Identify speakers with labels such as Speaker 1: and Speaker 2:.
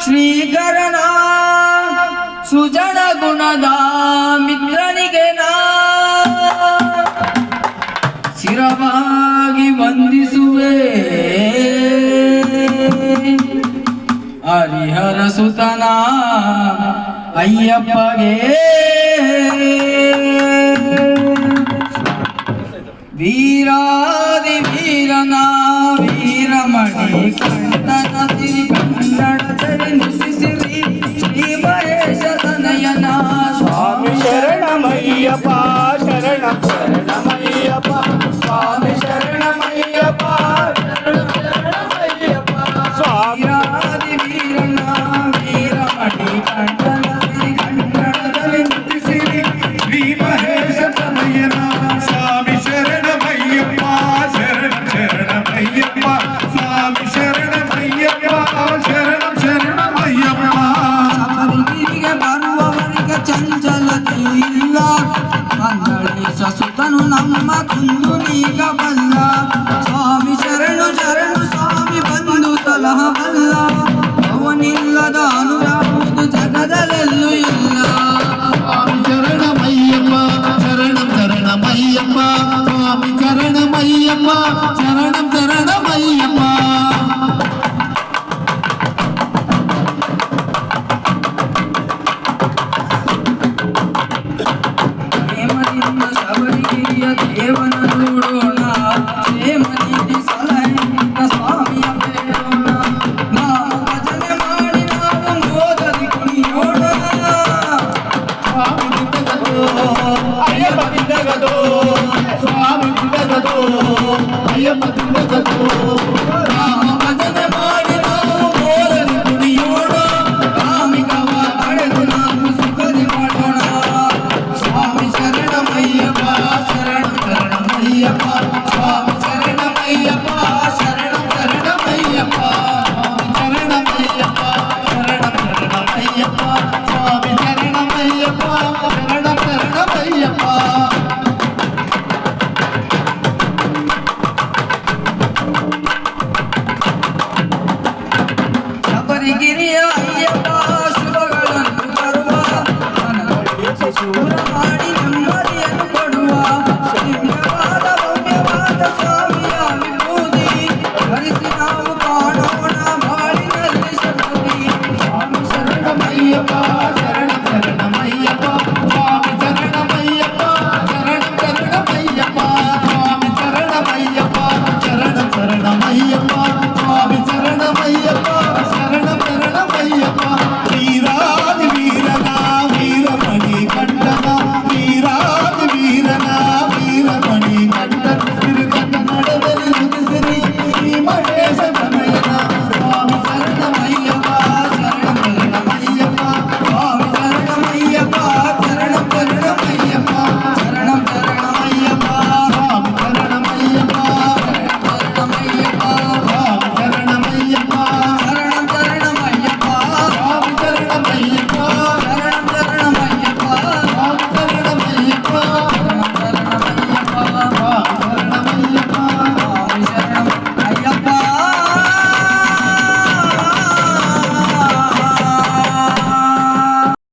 Speaker 1: ಶ್ರೀಕರಣ ಸುಜನ ಗುಣದ ಮಿತ್ರನಿಗೆ ನಾ ಶಿರವಾಗಿ ವಂದಿಸುವೆ ಹರಿಹರ ಸುತನ ಅಯ್ಯಪ್ಪಗೆ ವೀರಾದಿ ವೀರನ ವೀರಮಣಿ ಕಂಠನ ಸಿರಿ ಕನ್ನಡದಲ್ಲಿ ನುಡಿಸಿರಿ ಶ್ರೀ ಮಹೇಶ ತನಯನ
Speaker 2: ಸ್ವಾಮಿ ಶರಣಮಯ್ಯಪ್ಪ ಶರಣ ಶರಣಮಯ್ಯಪ್ಪ ಸ್ವಾಮಿ ಶರಣಮಯ್ಯಪ್ಪ ಶರಣಮಯ್ಯಪ್ಪ ಸ್ವಾಮಿ
Speaker 1: ವೀರಾದಿ ವೀರನ ವೀರಮಣಿ ಕಂಠನ ಸಿರಿ ಕನ್ನಡದಲ್ಲಿ ನುಡಿಸಿರಿ ಶ್ರೀ ಮಹೇಶ ತನಯನ
Speaker 3: ಸ್ವಾಮಿ ಶರಣಮಯ್ಯಪ್ಪ ಶರಣ ಶರಣಮಯ್ಯಪ್ಪ ಸ್ವಾಮಿ ಶರಣಮಯ್ಯಪ್ಪ ಶರಣ ಶರಣಮಯ್ಯಪ್ಪ
Speaker 1: ಶಬರಿಗಿರಿಗೆ ಬರುವವರಿಗೆ ಚಂಚಲತೆಯೂ ಇಲ್ಲ ಮಂಗಳೇಶ ಸುತನು ನಮ್ಮ ಕುಂದು ನೀಗ ಬಲ್ಲ ಸ್ವಾಮಿ ಶರಣು ಶರಣು ಸ್ವಾಮಿ ಬಂದು ಸಲಹಬಲ್ಲ ಅವನಿಲ್ಲದ ಅನುರಾವುದು ಜಗದಲ್ಲೆಲ್ಲೂ ಇಲ್ಲ
Speaker 3: ಸ್ವಾಮಿ ಶರಣಮಯ್ಯಪ್ಪ ಶರಣಂ ಶರಣಮಯ್ಯಪ್ಪ ಸ್ವಾಮಿ ಶರಣಮಯ್ಯಪ್ಪ ಶರಣಂ ಶರಣಮಯ್ಯಪ್ಪ
Speaker 1: ಪ್ರೇಮದಿಂದ ಶಬರಿಗಿರಿಯ ದೇವನ ನೋಡೋಣ ಪ್ರೇಮನಿಧಿ ಸಲಹೆಯಿಂದ ಸ್ವಾಮಿಯ ಬೇಡೋಣ ನಾವು ಭಜನೆ ಮಾಡಿ ನಾವು ಮೋದದಿ ಕುಣಿಯೋಣ
Speaker 2: ಸ್ವಾಮಿ ಬಿದ್ದಗದು ಅಯ್ಯಪ್ಪ ಬಿದ್ದಗದು ಸ್ವಾಮಿ ಬಿದ್ದಗದು ಅಯ್ಯಪ್ಪ ಬಿದ್ದಗದು
Speaker 1: ರಾಮ ಭಜನೆ ಮಾಡಿ ನಾವು ಮೋದದಿ ಕುಣಿಯೋಣ ಕಾಮಿಕವ ತಡೆದು ನಾವು ಸುಖದಿ ಮಾಡೋಣ ಸ್ವಾಮಿ ಶರಣಮಯ್ಯಪ್ಪ ಶರಣ ಶರಣಮಯ್ಯಪ್ಪ ಸ್ವಾಮಿ ಶರಣಮಯ್ಯಪ್ಪ ಶರಣ ಶರಣಮಯ್ಯಪ್ಪ
Speaker 2: ಶರಣಮಯ್ಯಪ್ಪ ಶರಣ ಶರಣಮಯ್ಯಪ್ಪ ಸ್ವಾಮಿ ಶರಣಮಯ್ಯಪ್ಪ ಶರಣ ಶರಣಮಯ್ಯಪ್ಪ
Speaker 1: ಶಬರಿಗಿರಿ